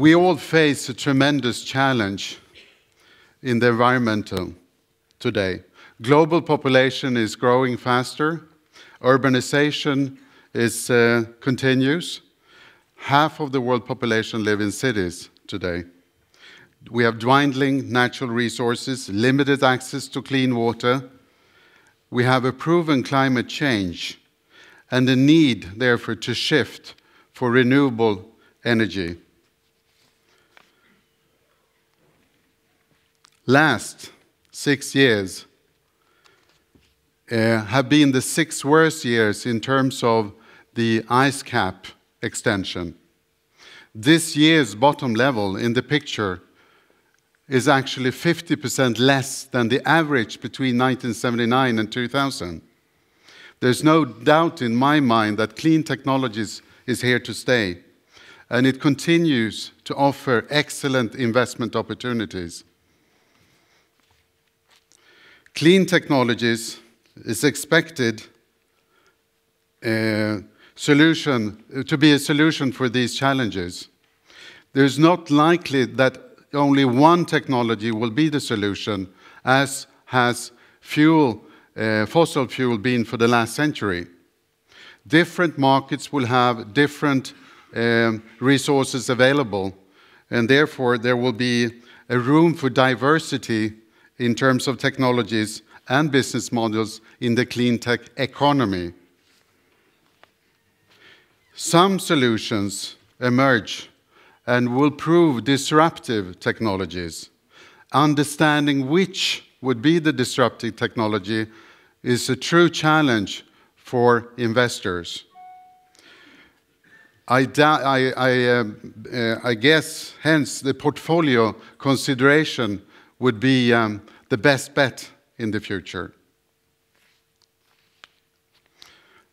We all face a tremendous challenge in the environmental today. Global population is growing faster. Urbanization continues. Half of the world population live in cities today. We have dwindling natural resources, limited access to clean water. We have a proven climate change and a need, therefore, to shift for renewable energy. Last 6 years have been the 6 worst years in terms of the ice cap extension. This year's bottom level in the picture is actually 50% less than the average between 1979 and 2000. There's no doubt in my mind that clean technologies is here to stay, and it continues to offer excellent investment opportunities. Clean technologies is expected to be a solution for these challenges. There's not likely that only one technology will be the solution, as has fossil fuel been for the last century. Different markets will have different resources available, and therefore there will be a room for diversity in terms of technologies and business models in the clean tech economy. Some solutions emerge and will prove disruptive technologies. Understanding which would be the disruptive technology is a true challenge for investors. I guess, hence, the portfolio consideration would be the best bet in the future.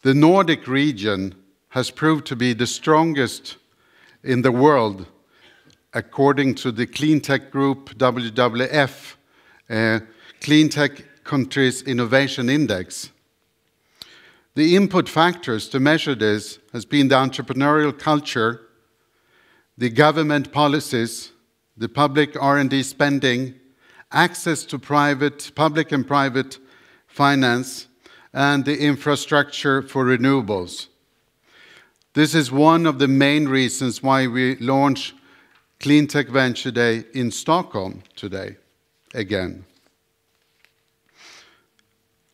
The Nordic region has proved to be the strongest in the world, according to the Cleantech Group WWF Cleantech Countries Innovation Index. The input factors to measure this has been the entrepreneurial culture, the government policies, the public R&D spending, access to public and private finance, and the infrastructure for renewables. This is one of the main reasons why we launch Cleantech Venture Day in Stockholm today, again.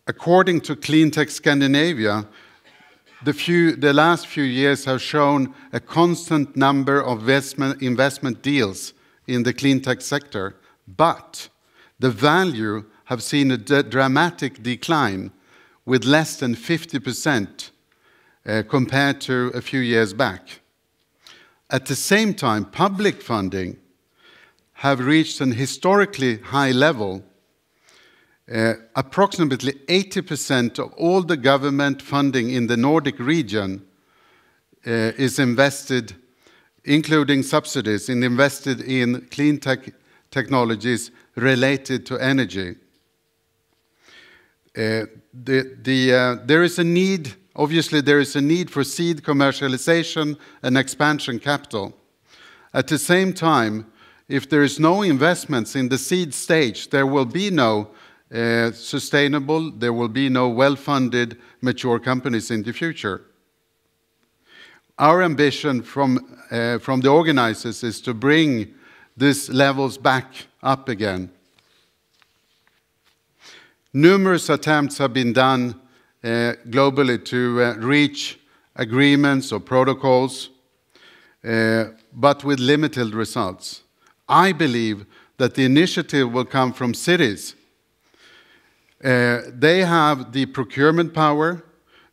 According to Cleantech Scandinavia, the last few years have shown a constant number of investment deals in the cleantech sector, but the value have seen a dramatic decline with less than 50% compared to a few years back. At the same time, public funding have reached an historically high level. Approximately 80% of all the government funding in the Nordic region is invested, including subsidies, invested in clean technologies related to energy. There is a need, obviously there is a need for seed commercialization and expansion capital. At the same time, if there is no investments in the seed stage, there will be no sustainable, there will be no well-funded, mature companies in the future. Our ambition from the organizers is to bring these levels back up again. Numerous attempts have been done globally to reach agreements or protocols, but with limited results. I believe that the initiative will come from cities. They have the procurement power,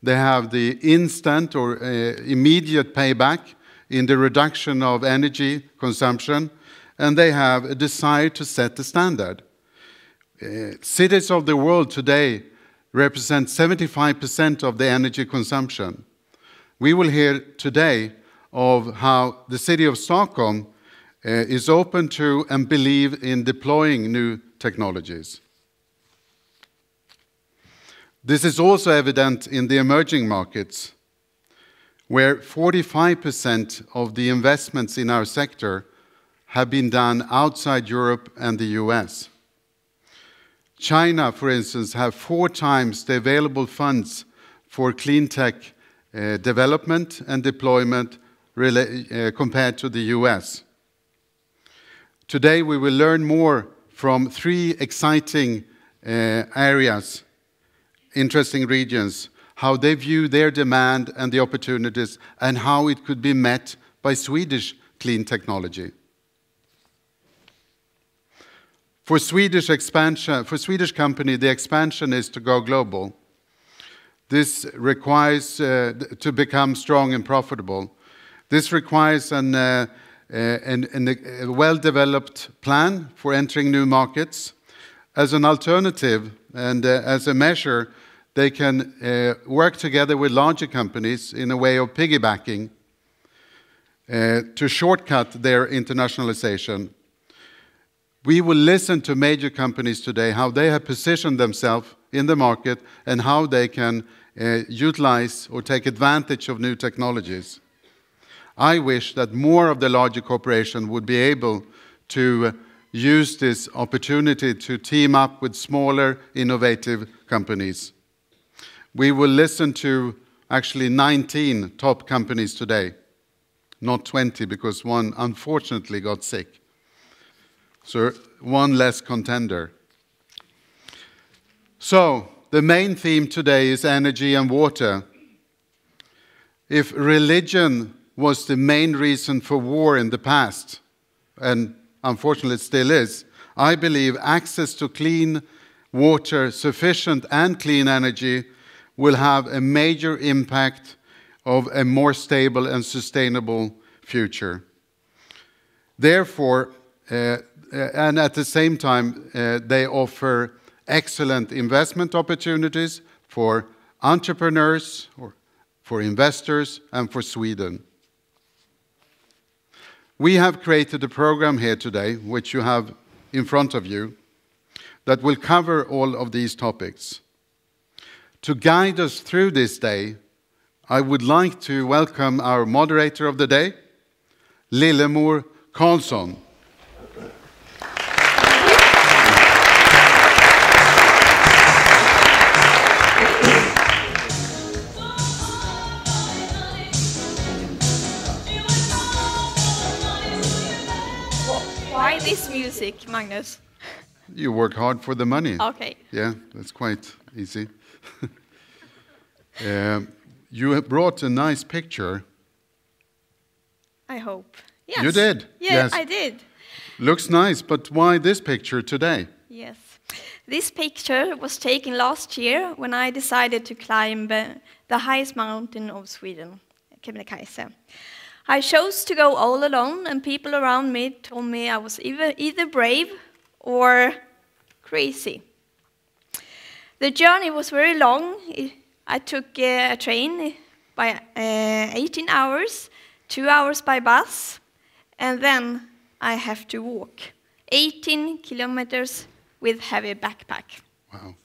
they have the instant or immediate payback in the reduction of energy consumption, and they have a desire to set the standard. Cities of the world today represent 75% of the energy consumption. We will hear today of how the city of Stockholm is open to and believe in deploying new technologies. This is also evident in the emerging markets, where 45% of the investments in our sector have been done outside Europe and the US. China, for instance, have 4 times the available funds for clean tech development and deployment compared to the US. Today we will learn more from 3 exciting areas, interesting regions, how they view their demand and the opportunities, and how it could be met by Swedish clean technology. For Swedish company, the expansion is to go global. This requires to become strong and profitable. This requires a well-developed plan for entering new markets. As an alternative and as a measure, they can work together with larger companies in a way of piggybacking to shortcut their internationalization. We will listen to major companies today, how they have positioned themselves in the market and how they can utilize or take advantage of new technologies. I wish that more of the larger corporations would be able to use this opportunity to team up with smaller, innovative companies. We will listen to actually 19 top companies today, not 20 because one unfortunately got sick. So one less contender. So the main theme today is energy and water. If religion was the main reason for war in the past, and unfortunately it still is, I believe access to clean water, sufficient and clean energy will have a major impact of a more stable and sustainable future. Therefore, and at the same time, they offer excellent investment opportunities for entrepreneurs, or for investors, and for Sweden. We have created a program here today, which you have in front of you, that will cover all of these topics. To guide us through this day, I would like to welcome our moderator of the day, Lillemor Karlsson. Why this music, Magnus? You work hard for the money. Okay. Yeah, that's quite easy. You have brought a nice picture. I hope. Yes. You did? Yeah, yes. I did. Looks nice, but why this picture today? Yes. This picture was taken last year when I decided to climb the highest mountain of Sweden, Kebnekaise. I chose to go all alone, and people around me told me I was either brave or crazy. The journey was very long. I took a train by 18 hours, 2 hours by bus, and then I have to walk 18 kilometers with heavy backpack. Wow.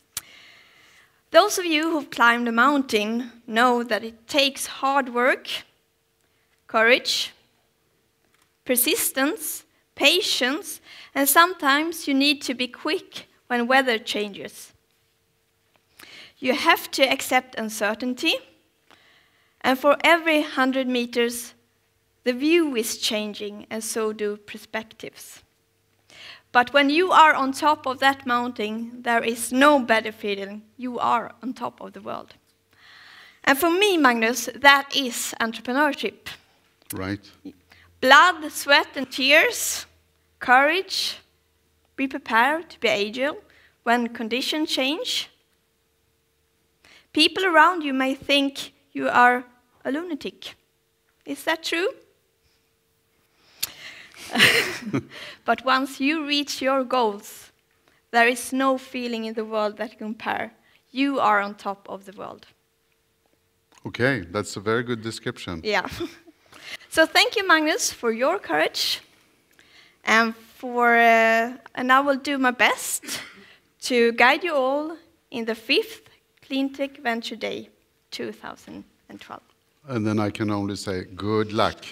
Those of you who've climbed a mountain know that it takes hard work, courage, persistence, patience, and sometimes you need to be quick when weather changes. You have to accept uncertainty, and for every 100 meters, the view is changing, and so do perspectives. But when you are on top of that mountain, there is no better feeling. You are on top of the world. And for me, Magnus, that is entrepreneurship. Right. Blood, sweat, and tears, courage, be prepared to be agile when conditions change. People around you may think you are a lunatic. Is that true? But once you reach your goals, there is no feeling in the world that compare. You are on top of the world. Okay, that's a very good description. Yeah. So thank you, Magnus, for your courage, and I will do my best to guide you all in the 5th Cleantech Venture Day 2012. And then I can only say good luck.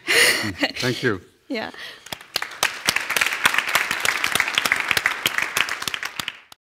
Thank you. Yeah.